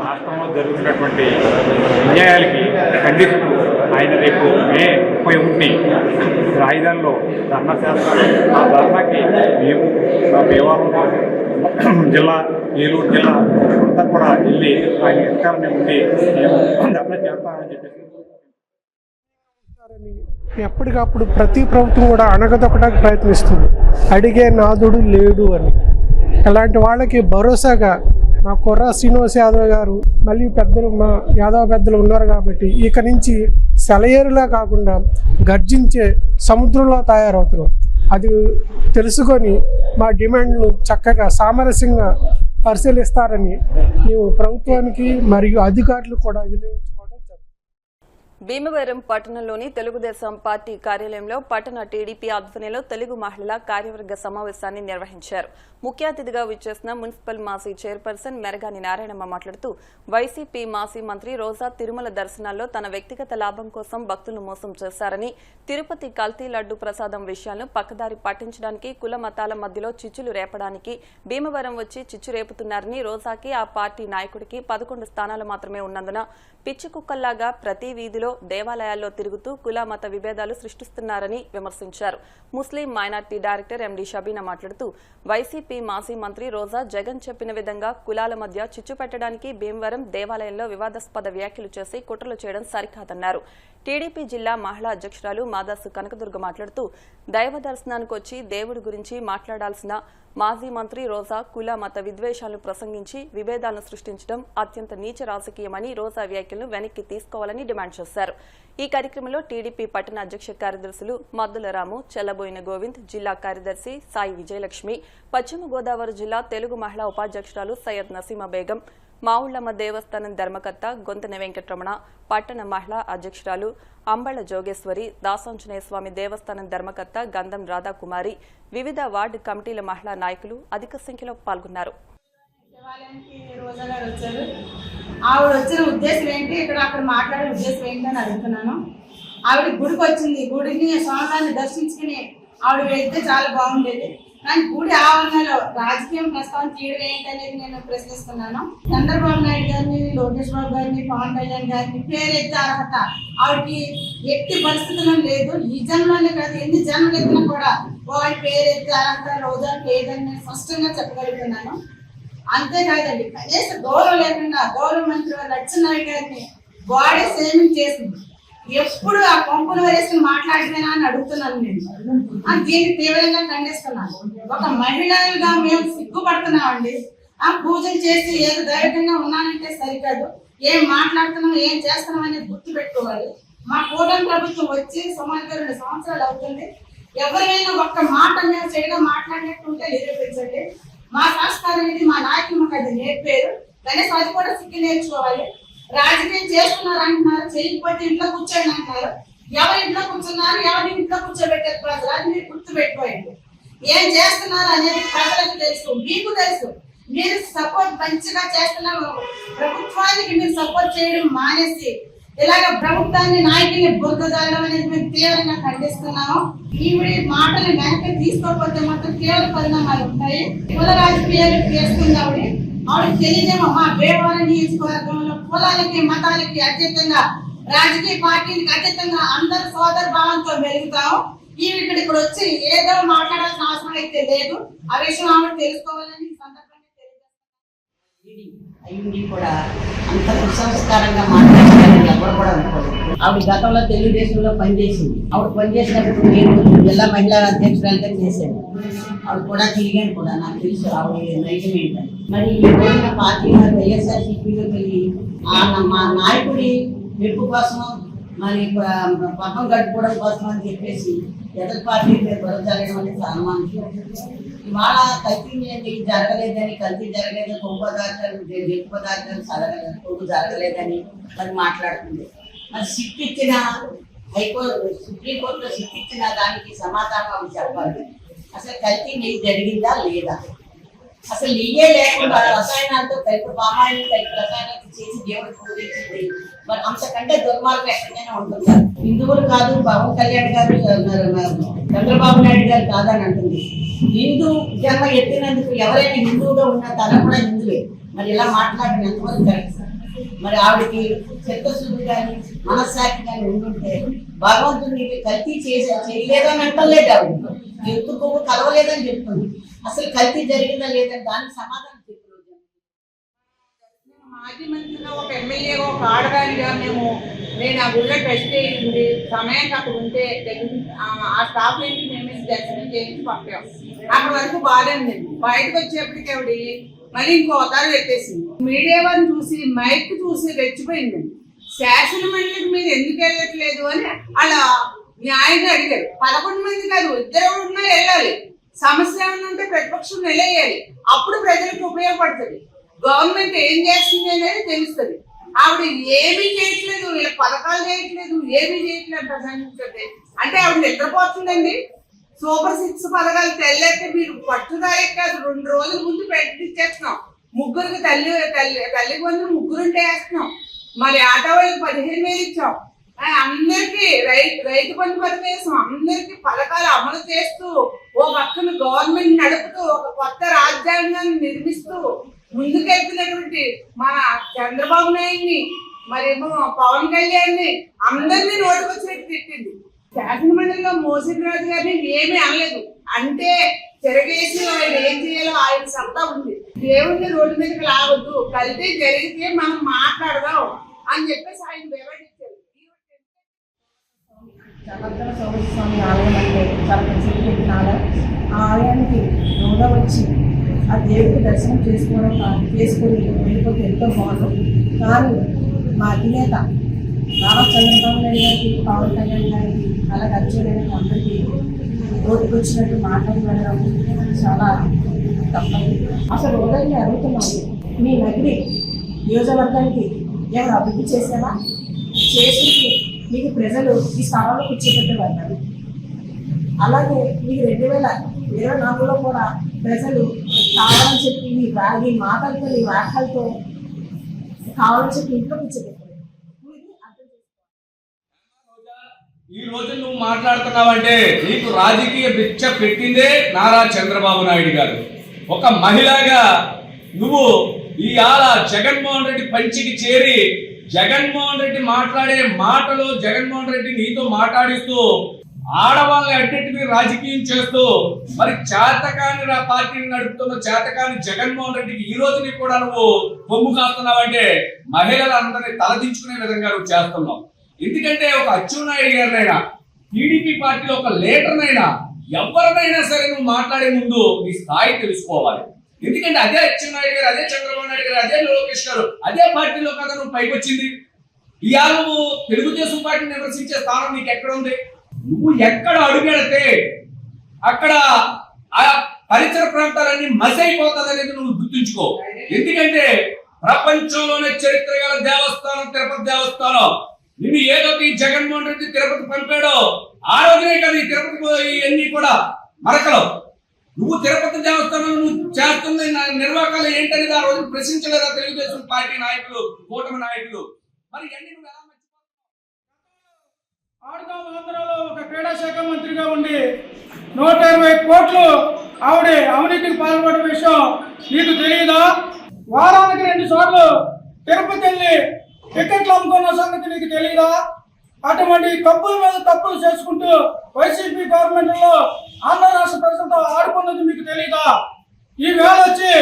రాష్ట్రంలో జరుగుతున్నటువంటి అన్యాయాలకి ఖండిస్తూ ఆయన రేపు మే 31ని రాజధానిలో ధర్నా చేస్తారు. ఆ ధర్నాకి మేము భీమవరం జిల్లా, ఏలూరు జిల్లా అంతా కూడా వెళ్ళి ఆయన ఎక్కాలని ఉండి మేము ధర్నా చేస్తామని చెప్పేసి ఎప్పటికప్పుడు ప్రతి ప్రభుత్వం కూడా అణగదొక్కడానికి ప్రయత్నిస్తుంది. అడిగే నాదుడు లేడు అని. అలాంటి వాళ్ళకి భరోసాగా మా కొర్ర శ్రీనివాస్ యాదవ్ గారు, మళ్ళీ పెద్దలు, మా యాదవ పెద్దలు ఉన్నారు కాబట్టి ఇక నుంచి సెలయేరులా కాకుండా గర్జించే సముద్రంలో తయారవుతున్నాం. అది తెలుసుకొని మా డిమాండ్ను చక్కగా సామరస్యంగా పరిశీలిస్తారని మేము ప్రభుత్వానికి మరియు అధికారులు కూడా వినియోగించుకోవడం జరుగుతుంది. భీమవరం పట్టణంలోని తెలుగుదేశం పార్టీ కార్యాలయంలో పట్టణ టీడీపీ ఆధ్వర్యంలో తెలుగు మహిళల కార్యవర్గ సమావేశాన్ని నిర్వహించారు. ముఖ్య అతిథిగా విచ్చేసిన మున్సిపల్ మాజీ చైర్పర్సన్ మెరగాని నారాయణమ్మ మాట్లాడుతూ వైసీపీ మాజీ మంత్రి రోజా తిరుమల దర్శనాల్లో తన వ్యక్తిగత లాభం కోసం భక్తులను మోసం చేశారని, తిరుపతి కల్తీ లడ్డు ప్రసాదం విషయాలను పక్కదారి పట్టించడానికి కుల మతాల మధ్యలో చిచ్చులు రేపడానికి భీమవరం వచ్చి చిచ్చు రేపుతున్నారని, రోజాకి ఆ పార్టీ నాయకుడికి 11 స్థానాలు మాత్రమే ఉన్నందున పిచ్చి కుక్కల్లాగా ప్రతి వీధిలో దేవాలయాల్లో తిరుగుతూ కుల మత విభేదాలు సృష్టిస్తున్నారని విమర్శించారు. ముస్లిం మైనార్టీ డైరెక్టర్ ఎండి షబీనా మాట్లాడుతూ వైసీపీ మాజీ మంత్రి రోజా జగన్ చెప్పిన విధంగా కులాల మధ్య చిచ్చు పెట్టడానికి భీమవరం దేవాలయంలో వివాదాస్పద వ్యాఖ్యలు చేసి కుట్రలు చేయడం సరికాదన్నారు. టీడీపీ జిల్లా మహిళా అధ్యక్షురాలు మాదాసు కనకదుర్గ మాట్లాడుతూ దైవ దర్శనానికి వచ్చి దేవుడి గురించి మాట్లాడాల్సిన మాజీ మంత్రి రోజా కుల మత విద్వేషాలను ప్రసంగించి విభేదాలను సృష్టించడం అత్యంత నీచ రాజకీయమని, రోజా వ్యాఖ్యలను వెనక్కి తీసుకోవాలని డిమాండ్ చేశారు. ఈ కార్యక్రమంలో టీడీపీ పట్టణ అధ్యక్ష కార్యదర్శులు మద్దుల రాము, చెల్లబోయిన గోవింద్, జిల్లా కార్యదర్శి సాయి విజయలక్ష్మి, పశ్చిమ గోదావరి జిల్లా తెలుగు మహిళా ఉపాధ్యక్షురాలు సయ్యద్ నసీమా బేగం, మావుళ్లమ్మ దేవస్థానం ధర్మకర్త గొంతన వెంకటరమణ, పట్టణ మహిళా అధ్యక్షురాలు అంబళ్ల జోగేశ్వరి, దాసాంజనేయ స్వామి దేవస్థానం ధర్మకర్త గంధం రాధాకుమారి, వివిధ వార్డు కమిటీల మహిళా నాయకులు అధిక సంఖ్యలో పాల్గొన్నారు. ఆవిడ వచ్చిన ఉద్దేశం ఏంటి, అక్కడ మాట్లాడే ఉద్దేశం ఏంటి అని అడుగుతున్నాను. ఆవిడ గుడికి వచ్చింది, గుడిని స్వామివారిని దర్శించుకుని ఆవిడ వెళ్తే చాలా బాగుండేది. కానీ గుడి ఆవరణలో రాజకీయం ప్రస్తావన తీయడం ఏంటనేది నేను ప్రశ్నిస్తున్నాను. చంద్రబాబు నాయుడు గారిని, లోకేష్ బాబు గారిని, పవన్ కళ్యాణ్ గారిని పేరెత్తే అర్హత ఆవిడకి ఎట్టి పరిస్థితుల్లో లేదు. ఈ జన్మలోనే కాదు, ఎన్ని జన్మలు ఎత్తినా కూడా వాళ్ళ పేరెత్తే అర్హత రోజాకి లేదని నేను స్పష్టంగా చెప్పగలుగుతున్నాను. అంతేకాదండి, కనీస గౌరవం లేకుండా గౌరవ మంత్రి లక్ష్మీనారాయణ గారిని బాడీ సేవింగ్ చేసింది. ఎప్పుడు ఆ పంపులు వేసుకుని మాట్లాడిపోయినా అని అడుగుతున్నాను నేను. దీన్ని తీవ్రంగా ఖండిస్తున్నాను. ఒక మహిళలుగా మేము సిగ్గుపడుతున్నామండి. ఆ పూజలు చేసి ఏదో దైవికంగా ఉన్నానంటే సరికాదు. ఏం మాట్లాడుతున్నాం, ఏం చేస్తున్నాం అనేది గుర్తు పెట్టుకోవాలి. మా కూటమి ప్రభుత్వం వచ్చి సుమారుగా 2 సంవత్సరాలు అవుతుంది. ఎవరైనా ఒక్క మాట మేము చెడుగా మాట్లాడినట్టుంటే నిరూపించండి. మా సంస్కారం ఇది, మా నాయకులు మాకు అది నేర్పారు. కనీసం అది కూడా సిగ్గు నేర్చుకోవాలి. రాజకీయం చేస్తున్నారు అంటున్నారు, చేయకపోతే ఇంట్లో కూర్చోండి అంటున్నారు. ఎవరి ఇంట్లో కూర్చున్నారు, ఎవరి ఇంట్లో కూర్చోబెట్టారు ప్రజలు, అది మీరు గుర్తు పెట్టుకోండి. ఏం చేస్తున్నారు అనేది ప్రజలకు తెలుసు, మీకు తెలుసు. మీరు సపోర్ట్ మంచిగా చేస్తున్నారు. ప్రభుత్వానికి మీరు సపోర్ట్ చేయడం మానేసి ఇలాగ ప్రభుత్వాన్ని, నాయకుల్ని బురదజల్లడం అనేది మేము తీవ్రంగా ఖండిస్తున్నాము. ఈవిడ మాటలు వెనక్కి తీసుకోకపోతే మాత్రం తీవ్ర పరిణామాలు ఉంటాయి. కుల రాజకీయాలు చేస్తుంది ఆవిడ తెలియదేమో. మా భీమవరం నియోజకవర్గంలో కులాలకి, మతాలకి అతీతంగా, రాజకీయ పార్టీలకు అతీతంగా అందరూ సోదర భావంతో మెలుగుతాము. ఈవిడ ఇక్కడ వచ్చి ఏదో మాట్లాడాల్సిన అవసరం అయితే లేదు. ఆ విషయం ఆవిడ తెలుసుకోవాలని ఈ సందర్భంగా తెలియజేస్తాను. అయ్యుండి కూడా అంత కుసంస్కారంగా మాట్లాడాలని ఎవరు కూడా అనుకోలేదు. ఆవిడ గతంలో తెలుగుదేశంలో పనిచేసింది. ఆవిడ పనిచేసినప్పుడు నేను జిల్లా మహిళా అధ్యక్షురాలుగా చేశాను. ఆవిడ కూడా తిరిగాను కూడా, నాకు తెలుసు ఆవిడ నైజం ఏంటని. మరి ఈ రోజున పార్టీ వైఎస్ఆర్సీపీలోకి వెళ్ళి మా నాయకుడి మెప్పు కోసం, మరి పక్కం కట్టుకోవడం కోసం అని చెప్పేసి ఎదురు పార్టీ బలజరగడం అనేది అనుమానం. ఇవాళ కల్తీ జరగలేదని, కల్తీ జరగలేదు, కొవ్వు పదార్థాలు, ఎక్కువ పదార్థాలు కొవ్వు జరగలేదని మరి మాట్లాడుతుంది. మరి సిట్ ఇచ్చిన హైకోర్టు, సుప్రీంకోర్టులో సిట్ ఇచ్చిన దానికి సమాధానం అవి చెప్పాలి. అసలు కల్తీ నెయ్యి జరిగిందా లేదా? అసలు నెయ్యే లేకుండా రసాయనాలతో కలిపి, పామాయిల్ కలిపి రసాయనాలు చేసి దేవుడికి పూజించింది. మరి అంతకంటే దుర్మార్గం ఎక్కడైనా ఉంటుంది. హిందువులు కాదు, పవన్ కళ్యాణ్ గారు, చంద్రబాబు నాయుడు గారు కాదని అంటుంది. హిందూ జన్మ ఎత్తినందుకు ఎవరైనా హిందువుగా ఉన్నా తన కూడా హిందువే. మరి ఇలా మాట్లాడిన ఎంతవరకు కరెక్ట్? మరి ఆవిడకి చిత్తశుద్ధి కానీ, మనస్సాక్షి కానీ ఉండుంటే భగవంతుడిని కల్తీ చేయలేదని అంటలేదు. ఆవిడ ఎత్తు కొవ్వు కలవలేదని చెప్తుంది. అసలు కల్తీ జరిగిందా లేదని దానికి సమాధానం చెప్పారు. మాజీ మంత్రిగా, ఒక ఎమ్మెల్యేగా, ఒక ఆడదానిగా నేను ఆ గుళ్ళో టెస్ట్ చేయింది సమయానికి అక్కడ ఉంటే ఆ స్టాఫ్ ఏంటి మేము దర్శనం చేయించి పంపాం. అక్కడ వరకు బాగానే. బయటకు వచ్చేప్పటికి ఆవిడ మళ్ళీ ఇంకో అవతారం పెట్టేసింది. మీడియా వారిని చూసి, మైక్ చూసి రెచ్చిపోయింది. శాసన మండలికి మీరు ఎందుకు వెళ్ళట్లేదు అని అలా న్యాయంగా అడిగారు. 11 మంది కాదు, 2 ఉన్నా వెళ్ళాలి. సమస్య ఏమైనా ఉంటే ప్రతిపక్షం నిలయ్యాలి. అప్పుడు ప్రజలకు ఉపయోగపడుతుంది. గవర్నమెంట్ ఏం చేస్తుంది అనేది తెలుస్తుంది. ఆవిడ ఏమీ చేయట్లేదు, వీళ్ళ పథకాలు చేయట్లేదు, ఏమీ చేయట్లేదు ప్రజానికి. అంటే ఆవిడ నిద్రపోతుందండి. సూపర్ 6 పథకాలు తెల్లైతే మీరు పట్టుదారే కాదు, 2 రోజుల ముందు పెట్టిచ్చేస్తున్నాం. ముగ్గురికి తల్లికి వందలు 3 ఉంటే వేస్తున్నాం. మరి ఆటో వాళ్ళకి 15,000 ఇచ్చాం. అందరికి రైతు బంధు పథకం వేసాం. అందరికి పథకాలు అమలు చేస్తూ ఓ పక్కన గవర్నమెంట్ నడుపుతూ ఒక కొత్త రాజ్యాంగాన్ని నిర్మిస్తూ ముందుకెళ్తున్నటువంటి మన చంద్రబాబు నాయుడిని, మరేమో పవన్ కళ్యాణ్ని అందరినీ నోటుకొచ్చినట్టు తిట్టింది. శాసన మండలిలో మోసిన్ రాజు గారిని ఏమీ అనలేదు. అంటే తిరగేసి ఆయన ఏం చేయాలో ఆయన సత్తా ఉంది. దేవుడిని రోడ్డు మీదకి లాగొద్దు, కల్తీ జరిగితే మనం మాట్లాడదాం అని చెప్పేసి ఆయన వివరించారు. చలద్దర స్వామి ఆలయం అంటే చాలా ప్రసిద్ధి ఆలయం. ఆ ఆలయానికి రోజా వచ్చి ఆ దేవుడికి దర్శనం చేసుకొని వెళ్ళిపోతే ఎంతో బాగుంది. కానీ మా అధినేత నారా చంద్రబాబు నాయుడు గారికి, పవన్ కళ్యాణ్ గారికి, అలాగే అర్జున్ గారికి అందరికీ రోడ్డుకు వచ్చినట్టు మాట్లాడి వెళ్ళడం చాలా తప్పదు. అసలు రోజుని అడుగుతున్నాము, మీ నగరి నియోజకవర్గానికి ఎవరు అభివృద్ధి చేశారా? చేసి మీకు ప్రజలు ఈ స్థానంలో కూర్చోబెట్టేవారు. అలాగే మీకు 2024లో కూడా ప్రజలు కావాలని చెప్పి మీ మాటలతో, మీ వ్యాఖ్యలతో కావాలని చెప్పి ఇంట్లో కూర్చోబెట్టారు. ఈ రోజు నువ్వు మాట్లాడుతున్నావంటే నీకు రాజకీయ భిక్ష పెట్టిందే నారా చంద్రబాబు నాయుడు గారు. ఒక మహిళగా నువ్వు ఇవాళ జగన్మోహన్ రెడ్డి పంచికి చేరి జగన్మోహన్ రెడ్డి మాట్లాడే మాటలు జగన్మోహన్ రెడ్డి నీతో మాట్లాడిస్తూ ఆడవాళ్ళని అడ్డెట్టుకుని రాజకీయం చేస్తూ మరి చేతకాని పార్టీని నడుపుతున్న చేతకాని జగన్మోహన్ రెడ్డికి ఈ రోజు నీకు కూడా నువ్వు కొమ్ము కాస్తున్నావంటే మహిళలందరినీ తలదించుకునే విధంగా నువ్వు చేస్తున్నావు. ఎందుకంటే ఒక అచ్చెన్నాయుడు గారినైనా, టీడీపీ పార్టీలో ఒక లీడర్నైనా, ఎవరినైనా సరే నువ్వు మాట్లాడే ముందు నీ స్థాయి తెలుసుకోవాలి. ఎందుకంటే అదే అచ్చెన్నాయుడు గారు, అదే చంద్రబాబు నాయుడు గారు, అదే లోకేష్ గారు అదే పార్టీలో కదా నువ్వు పైకి వచ్చింది. ఇవాళ నువ్వు తెలుగుదేశం పార్టీని విమర్శించే స్థానం నీకు ఎక్కడ ఉంది? నువ్వు ఎక్కడ అడుగెడితే అక్కడ ఆ పరిసర ప్రాంతాలన్నీ మసైపోతుంది అనేది నువ్వు గుర్తుంచుకో. ఎందుకంటే ప్రపంచంలోనే చరిత్ర గల దేవస్థానం తిరుపతి దేవస్థానం. నిన్ను ఏదైతే ఈ జగన్మోహన్ రెడ్డి తిరుపతి పంపాడో ఆ రోజునే కదా ఈ తిరుపతి ఇవన్నీ కూడా మరకలు. నువ్వు తిరుపతి దేవస్థానం నువ్వు చేస్తున్న నిర్వాహకాలు ఏంటనేది ఆ రోజు ప్రశ్నించలేదా తెలుగుదేశం పార్టీ నాయకులు, కూటమి నాయకులు? మరి ఇవన్నీ నువ్వు ఎలా ఆడుదాం ఆంధ్రాలో ఒక క్రీడా శాఖ మంత్రిగా ఉండి 120 కోట్లు ఆవిడ అవినీతికి పాల్పడిన విషయం నీకు తెలియదా? వారానికి 2 సార్లు తిరుపతి వెళ్ళి టికెట్లు అమ్ముకున్న సంగతి నీకు తెలియదా? అటువంటి తప్పుల మీద తప్పులు చేసుకుంటూ వైసీపీ గవర్నమెంట్ లో ఆంధ్ర రాష్ట్ర ప్రజలతో ఆడుకున్నది మీకు తెలియదా? ఈ వేళ వచ్చి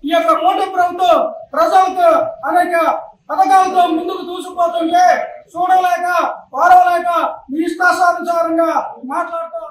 ఈ యొక్క కూటమి ప్రభుత్వం ప్రజలకు అనేక పథకాలతో ముందుకు దూసుకుపోతుంటే చూడలేక వారవలేక మీ ఇష్టానుసారంగా మాట్లాడుతూ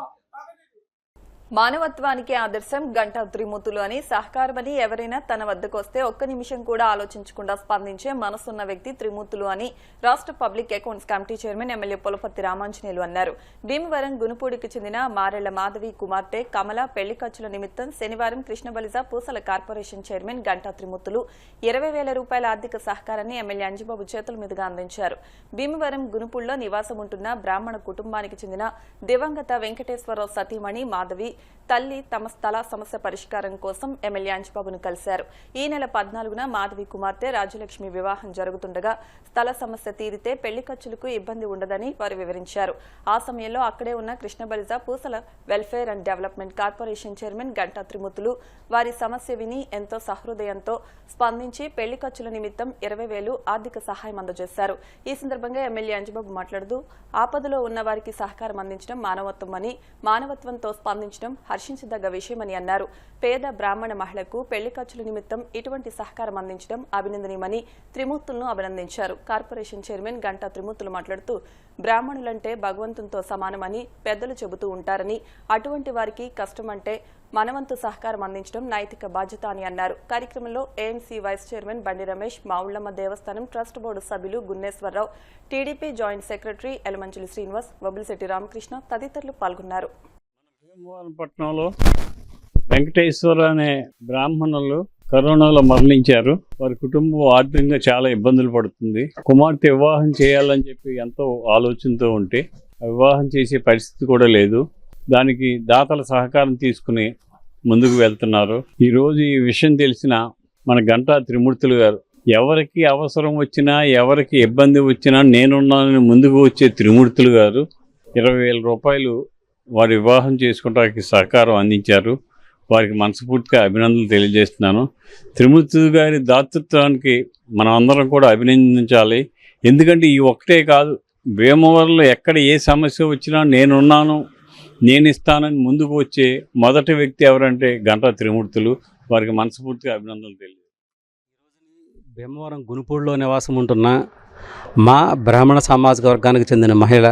మానవత్వానికి ఆదర్శం గంటా త్రిమూర్తులు అని, సహకారమని ఎవరైనా తన వద్దకు వస్తే ఒక్క నిమిషం కూడా ఆలోచించకుండా స్పందించే మనసున్న వ్యక్తి త్రిమూర్తులు అని రాష్ట్ర public accounts committee chairman MLA Pulaparthi Ramanjaneyulu అన్నారు. భీమవరం గునుపూడికి చెందిన మారెళ్ల మాధవి కుమార్తె కమల పెళ్లి ఖర్చుల నిమిత్తం శనివారం కృష్ణబలిజ పూసల కార్పొరేషన్ చైర్మన్ గంటా త్రిమూర్తులు 20,000 రూపాయల ఆర్థిక సహకారాన్ని ఎమ్మెల్యే అంజిబాబు చేతుల మీదుగా అందించారు. భీమవరం గునుపూడిలో నివాసం ఉంటున్న బ్రాహ్మణ కుటుంబానికి చెందిన దివంగత వెంకటేశ్వరరావు సతీమణి మాధవి తల్లి తమ స్థల సమస్య పరిష్కారం కోసం ఎమ్మెల్యే అంజిబాబును కలిశారు. ఈ నెల 14న మాధవి కుమార్తె రాజ్యలక్ష్మి వివాహం జరుగుతుండగా స్థల సమస్య తీరితే పెళ్లి ఖర్చులకు ఇబ్బంది ఉండదని వారు వివరించారు. ఆ సమయంలో అక్కడే ఉన్న Krishnabalija Pusala welfare and development corporation chairman Ganta Trimurthulu వారి సమస్య విని ఎంతో సహృదయంతో స్పందించి పెళ్లి ఖర్చుల నిమిత్తం 20,000 ఆర్థిక సహాయం అందజేశారు. ఈ సందర్భంగా ఎమ్మెల్యే అంజిబాబు మాట్లాడుతూ ఆపదలో ఉన్న వారికి సహకారం అందించడం మానవత్వమని, మానవత్వంతో స్పందించడం హర్షించదగ్గ విషయమని అన్నారు. పేద బ్రాహ్మణ మహిళకు పెళ్లి ఖర్చుల నిమిత్తం ఇటువంటి సహకారం అందించడం అభినందనీయమని త్రిమూర్తులను అభినందించారు. కార్పొరేషన్ చైర్మన్ గంటా త్రిమూర్తులు మాట్లాడుతూ బ్రాహ్మణులంటే భగవంతునితో సమానమని పెద్దలు చెబుతూ ఉంటారని, అటువంటి వారికి కష్టమంటే మనవంతు సహకారం అందించడం నైతిక బాధ్యత అని అన్నారు. కార్యక్రమంలో AMC vice chairman Bandi Ramesh, Mavullamma దేవస్థానం ట్రస్ట్ బోర్డు సభ్యులు Gunneswararao, TDP joint secretary Elamanchili Srinivas, Vabulisetti Ramakrishna తదితరులు పాల్గొన్నారు. పట్టణంలో వెంకటేశ్వర అనే బ్రాహ్మణులు కరోనాలో మరణించారు. వారి కుటుంబం ఆర్థికంగా చాలా ఇబ్బందులు పడుతుంది. కుమార్తె వివాహం చేయాలని చెప్పి ఎంతో ఆలోచనతో ఉంటే వివాహం చేసే పరిస్థితి కూడా లేదు. దానికి దాతల సహకారం తీసుకుని ముందుకు వెళ్తున్నారు. ఈరోజు ఈ విషయం తెలిసిన మన గంటా త్రిమూర్తులు గారు, ఎవరికి అవసరం వచ్చినా ఎవరికి ఇబ్బంది వచ్చినా నేనున్నానని ముందుకు వచ్చే త్రిమూర్తులు గారు 20,000 రూపాయలు వారి వివాహం చేసుకోవడానికి సహకారం అందించారు. వారికి మనస్ఫూర్తిగా అభినందనలు తెలియజేస్తున్నాను. త్రిమూర్తి గారి దాతృత్వానికి మనం అందరం కూడా అభినందించాలి. ఎందుకంటే ఈ ఒక్కటే కాదు, భీమవరంలో ఎక్కడ ఏ సమస్య వచ్చినా నేనున్నాను, నేను ఇస్తానని ముందుకు వచ్చే మొదటి వ్యక్తి ఎవరంటే గంటా త్రిమూర్తులు. వారికి మనస్ఫూర్తిగా అభినందనలు తెలియజేస్తాను. భీమవరం గునుపూడిలో నివాసం ఉంటున్న మా బ్రాహ్మణ సామాజిక వర్గానికి చెందిన మహిళ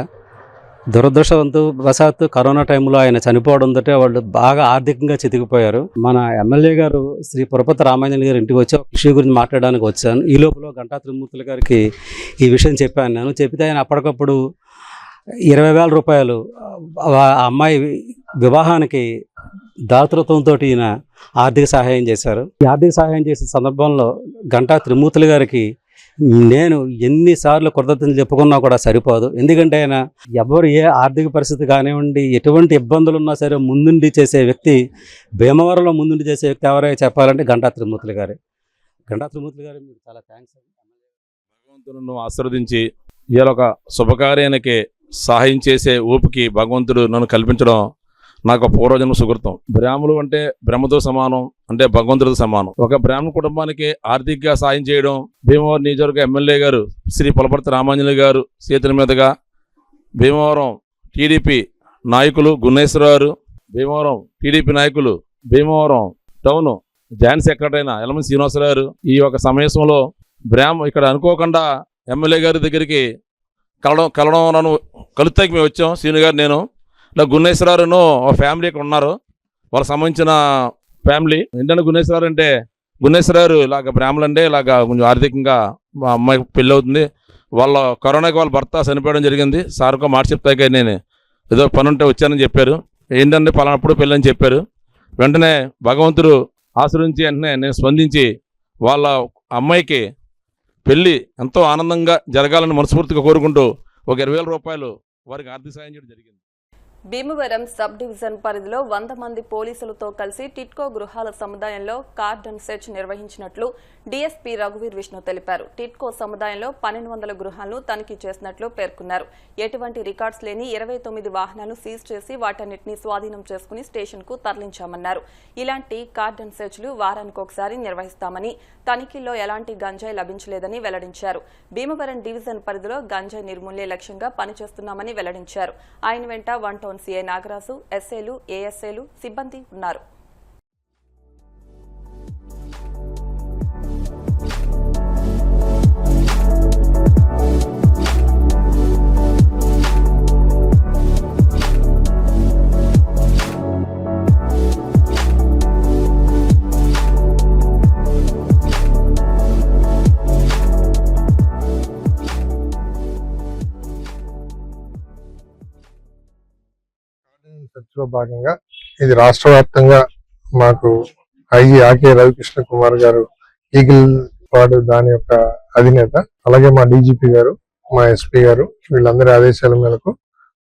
దురదృష్టవశాత్తు కరోనా టైంలో ఆయన చనిపోవడంతో వాళ్ళు బాగా ఆర్థికంగా చితికిపోయారు. మన ఎమ్మెల్యే గారు శ్రీ పురపతి రామాంజన్ గారి ఇంటికి వచ్చి ఒక విషయం గురించి మాట్లాడడానికి వచ్చాను. ఈ లోపల గంటా త్రిమూర్తుల గారికి ఈ విషయం చెప్పాను. నేను చెప్తే ఆయన అప్పటికప్పుడు 20,000 రూపాయలు ఆ అమ్మాయి వివాహానికి దాతృత్వంతో ఈయన ఆర్థిక సహాయం చేశారు. ఈ ఆర్థిక సహాయం చేసే సందర్భంలో గంటా త్రిమూర్తుల గారికి నేను ఎన్నిసార్లు కృతజ్ఞతలు చెప్పుకున్నా కూడా సరిపోదు. ఎందుకంటే ఆయన ఎవరు ఏ ఆర్థిక పరిస్థితి కానివ్వండి, ఎటువంటి ఇబ్బందులు ఉన్నా సరే ముందుండి చేసే వ్యక్తి, భీమవరంలో ముందుండి చేసే వ్యక్తి ఎవరైనా చెప్పాలంటే గంటా త్రిమూర్తులు గారే. గంటా త్రిమూర్తులు గారు మీకు చాలా థ్యాంక్స్. భగవంతుడు ఆశీర్వదించి ఇవాళ ఒక శుభకార్యానికి సహాయం చేసే ఓపికి భగవంతుడు నన్ను కల్పించడం నాకు పూర్వజన్మ సుకృతం. బ్రాహ్మణులు అంటే బ్రహ్మతో సమానం, అంటే భగవంతుడితో సమానం. ఒక బ్రాహ్మణ కుటుంబానికి ఆర్థికంగా సాయం చేయడం భీమవరం నియోజకవర్గ ఎమ్మెల్యే గారు శ్రీ పులపర్తి రామాంజలి గారు చేతుల మీదుగా భీమవరం టీడీపీ నాయకులు గున్నేశ్వరరావు, భీమవరం టీడీపీ నాయకులు, భీమవరం టౌన్ జాయింట్ సెక్రటరీ అయిన ఎలమన్ శ్రీనివాసరావు ఈ ఒక సమయంలో ఇక్కడ అనుకోకుండా ఎమ్మెల్యే గారి దగ్గరికి కలవడం నన్ను కలుస్తాకి మేము వచ్చాం. శ్రీను గారు, నేను ఇలా గున్నేశ్వరరావును ఒక ఫ్యామిలీ ఇక్కడ ఉన్నారు. వాళ్ళకి సంబంధించిన ఫ్యామిలీ ఏంటంటే గున్నేశ్వరరావు అంటే గున్నేశ్వరరావు ఇలాగ బ్రాహ్మణులు అంటే ఇలాగ కొంచెం ఆర్థికంగా మా అమ్మాయికి పెళ్ళి అవుతుంది. వాళ్ళ కరోనాకి వాళ్ళ భర్త చనిపోవడం జరిగింది. సార్కో మాట చెప్తాక నేను ఏదో పని ఉంటే వచ్చానని చెప్పారు. ఏంటంటే పలానప్పుడు పెళ్ళి అని చెప్పారు. వెంటనే భగవంతుడు ఆశ్రయించి వెంటనే నేను స్పందించి వాళ్ళ అమ్మాయికి పెళ్ళి ఎంతో ఆనందంగా జరగాలని మనస్ఫూర్తిగా కోరుకుంటూ ఒక 20,000 రూపాయలు వారికి ఆర్థిక సాయం చేయడం జరిగింది. భీమవరం సబ్ డివిజన్ పరిధిలో 100 మంది పోలీసులతో కలిసి టిట్కో గృహాల సముదాయంలో కార్డన్ సెర్చ్ నిర్వహించినట్లు డీఎస్పీ రఘువీర్ విష్ణు తెలిపారు. టిట్కో సముదాయంలో 1200 గృహాలను తనిఖీ చేసినట్లు పేర్కొన్నారు. ఎటువంటి రికార్డ్స్ లేని 29 వాహనాలను సీజ్ చేసి వాటన్నిటిని స్వాధీనం చేసుకుని స్టేషన్కు తరలించామన్నారు. ఇలాంటి కార్డన్ సెర్చ్లు వారానికొకసారి నిర్వహిస్తామని, తనిఖీల్లో ఎలాంటి గంజాయి లభించలేదని వెల్లడించారు. భీమవరం డివిజన్ పరిధిలో గంజాయి నిర్మూలనే లక్ష్యంగా పనిచేస్తున్నామని వెల్లడించారు. ఆయన వెంట 1 టౌన్ సీఐ నాగరాజు, ఎస్ఏలు, ఏఎస్ఏలు సిబ్బంది ఉన్నారు. లో భాగంగా ఇది రాష్ట్ర వ్యాప్తంగా మాకు ఐజీ ఆకే రవికృష్ణ కుమార్ గారు, ఈగిల్ స్క్వాడ్ దాని యొక్క అధినేత, అలాగే మా డీజీపీ గారు, మా ఎస్పీ గారు వీళ్ళందరి ఆదేశాల మేరకు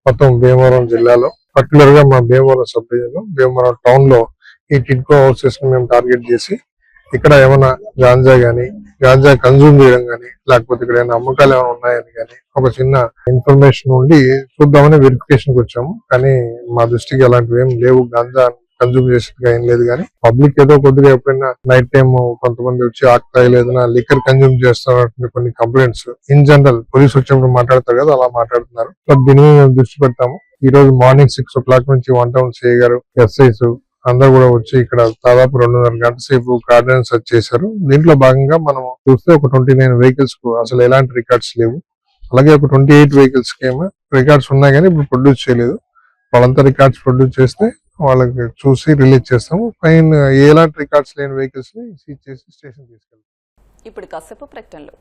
మొత్తం భీమవరం జిల్లాలో పర్టికులర్ గా మా Bhimavaram sub division Bhimavaram town లో ఈ టిడ్కో హౌసెస్ ని మేము టార్గెట్ చేసి ఇక్కడ ఏమైనా గాంజా కన్జ్యూమ్ చేయడం కానీ, లేకపోతే ఇక్కడ ఏమైనా అమ్మకాలు ఏమైనా ఉన్నాయని కానీ ఒక చిన్న ఇన్ఫర్మేషన్ ఉండి చూద్దామని వెరిఫికేషన్కి వచ్చాము. కానీ మా దృష్టికి అలాంటివి ఏం లేవు, గాంజా కన్జ్యూమ్ చేసేట్టుగా ఏం లేదు. కానీ పబ్లిక్ ఏదో కొద్దిగా ఎప్పుడైనా నైట్ టైం కొంతమంది వచ్చి ఆకుతాయి లేదన్నా లిక్కర్ కన్జ్యూమ్ చేస్తున్నటువంటి కొన్ని కంప్లైంట్స్ ఇన్ జనరల్ పోలీసు వచ్చినప్పుడు మాట్లాడతారు కదా, అలా మాట్లాడుతున్నారు. దీని మీద మేము దృష్టి పెడతాము. ఈ రోజు మార్నింగ్ 6 o'clock నుంచి 1 టౌన్ సిఐ గారు, ఎస్ఐస్ అందరూ కూడా వచ్చి ఇక్కడ దాదాపు 2.5 గంటల సేపు కార్డన్ సెర్చ్ చేశారు. దీంట్లో భాగంగా మనం చూస్తే ఒక 29 వెహికల్స్ కు అసలు ఎలాంటి రికార్డ్స్ లేవు. అలాగే ఒక 28 వెహికల్స్ కి ఏమో రికార్డ్స్ ఉన్నాయి కానీ ఇప్పుడు ప్రొడ్యూస్ చేయలేదు. వాళ్ళంతా రికార్డ్స్ ప్రొడ్యూస్ చేస్తే వాళ్ళకి చూసి రిలీజ్ చేస్తాము. పైన ఎలాంటి రికార్డ్స్ లేని వెహికల్స్ ని సీజ్ చేసి స్టేషన్ తీసుకెళ్తాం. ఇప్పుడు కాసేపు ప్రకటనలు.